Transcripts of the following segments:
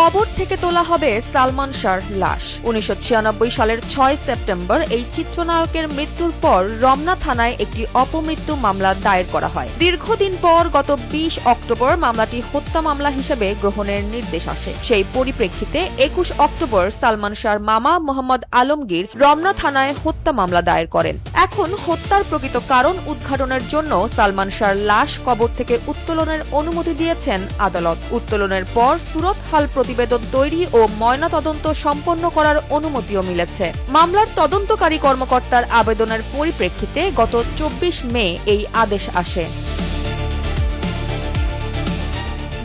কবর থেকে তোলা হবে সালমান শাহর লাশ। ১৯৯৬ সালের ৬ সেপ্টেম্বর এই চিত্রনায়কের মৃত্যুর পর রমনা থানায় একটি অপমৃত্যু মামলা দায়ের করা হয়। দীর্ঘদিন পর গত ২০ অক্টোবর মামলাটি হত্যা মামলা হিসেবে গ্রহণের নির্দেশ আসে। সেই পরিপ্রেক্ষিতে ২১ অক্টোবর সালমান শাহর মামা মোহাম্মদ আলমগীর রমনা থানায় হত্যা মামলা দায়ের করেন। এখন হত্যার প্রকৃত কারণ উদ্ঘাটনের জন্য সালমান শাহর লাশ কবর থেকে উত্তোলনের অনুমতি দিয়েছেন আদালত। উত্তোলনের পর সুরত হাল প্রতিবেদন তৈরি ও ময়নাতদন্ত সম্পন্ন করার অনুমতিও মিলেছে। মামলার তদন্তকারী কর্মকর্তার আবেদনের পরিপ্রেক্ষিতে গত ২৪ মে এই আদেশ আসে।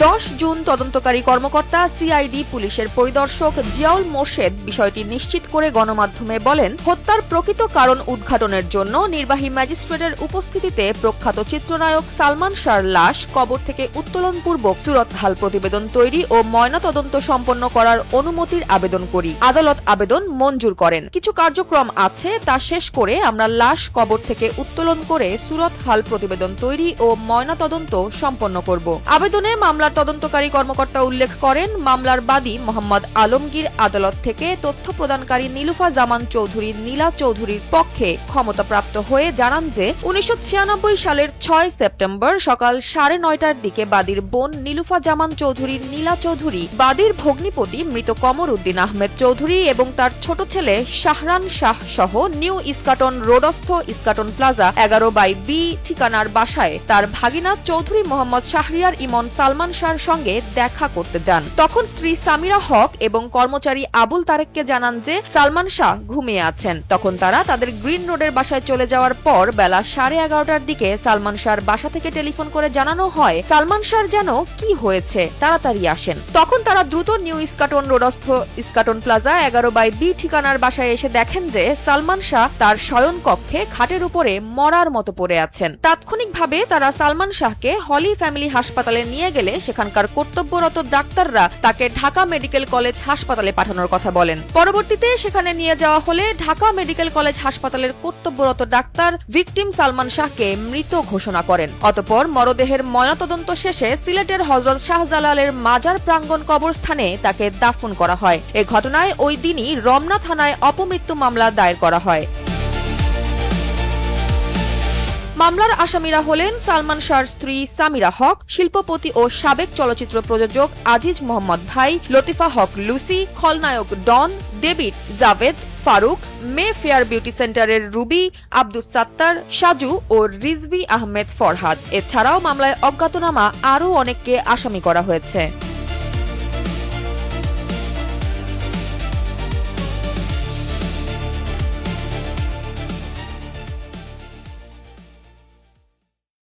১০ জুন তদন্তকারী কর্মকর্তা সিআইডি পুলিশের পরিদর্শক জিয়াউল মোর্শেদ বিষয়টি নিশ্চিত করে গণমাধ্যমে বলেন, হত্যার প্রকৃত কারণ উদ্ঘাটনের জন্য নির্বাহী ম্যাজিস্ট্রেটের উপস্থিতিতে প্রখ্যাত চিত্রনায়ক সালমান শাহর লাশ কবর থেকে উত্তোলনপূর্বক সুরত হাল প্রতিবেদন তৈরি ও ময়নাতদন্ত সম্পন্ন করার অনুমতির আবেদন করি। আদালত আবেদন মঞ্জুর করেন। কিছু কার্যক্রম আছে তা শেষ করে আমরা লাশ কবর থেকে উত্তোলন করে সুরত হাল প্রতিবেদন তৈরি ও ময়নাতদন্ত সম্পন্ন করব। আবেদনে মামলা তদন্তকারী কর্মকর্তা উল্লেখ করেন, মামলার বাদী মোহাম্মদ আলমগীর আদালত থেকে তথ্য প্রদানকারী নীলুফা জামান চৌধুরী নীলা চৌধুরীর পক্ষে ক্ষমতাপ্রাপ্ত হয়ে জানান যে ১৯৯৬ সালের ৬ সেপ্টেম্বর সকাল ৯:৩০টার দিকে বাদীর বোন নীলুফা জামান চৌধুরী নীলা চৌধুরী, বাদীর ভগ্নিপতি মৃত কমর উদ্দিন আহমেদ চৌধুরী এবং তার ছোট ছেলে শাহরান শাহ সহ নিউ ইস্কাটন রোডস্থ ইস্কাটন প্লাজা 11/B ঠিকানার বাসায় তার ভাগিনা চৌধুরী মোহাম্মদ শাহরিয়ার ইমন সালমান শাহর সঙ্গে দেখা করতে যান। তখন স্ত্রী সামিরা হক এবং কর্মচারী আবুল তারেককে জানান যে সালমান শাহ ঘুমিয়ে আছেন। তখন তারা তাদের গ্রিন রোডের বাসায় চলে যাওয়ার পর বেলা 11:30টার দিকে সালমান শাহর বাসা থেকে টেলিফোন করে জানানো হয় সালমান শাহর যেন কি হয়েছে, তাড়াতাড়ি আসেন। তখন তারা দ্রুত নিউ ইস্কাটন রোডস্থ ইস্কাটন প্লাজা 11/B ঠিকানার বাসায় এসে দেখেন যে সালমান শাহ তার শয়ন কক্ষে খাটের উপরে মরার মতো পড়ে আছেন। তাৎক্ষণিকভাবে তারা সালমান শাহকে হলি ফ্যামিলি হাসপাতালে নিয়ে গেলে সেখানকার কর্তব্যরত ডাক্তাররা তাকে ঢাকা মেডিকেল কলেজ হাসপাতালে পাঠানোর কথা বলেন। পরবর্তীতে সেখানে নিয়ে যাওয়া হলে ঢাকা মেডিকেল কলেজ হাসপাতালের কর্তব্যরত ডাক্তার ভিকটিম সালমান শাহকে মৃত ঘোষণা করেন। অতঃপর মরদেহের ময়নাতদন্ত শেষে সিলেটের হযরত শাহজালালের মাজার প্রাঙ্গণ কবরস্থানে তাকে দাফন করা হয়। এ ঘটনায় ওই দিনই রমনা থানায় অপমৃত্যু মামলা দায়ের করা হয়। মামলার আসামিরা হলেন সালমান শাহর স্ত্রী সামিরা হক, শিল্পপতি ও সাবেক চলচ্চিত্র প্রযোজক আজিজ মোহাম্মদ ভাই, লতিফা হক লুসি, খলনায়ক ডন, ডেভিড, জাভেদ, ফারুক, মে ফেয়ার বিউটি সেন্টারের রুবি, আব্দুস সাত্তার, সাজু ও রিজভি আহমেদ ফরহাদ। এছাড়াও মামলায় অজ্ঞাতনামা আরও অনেককে আসামি করা হয়েছে।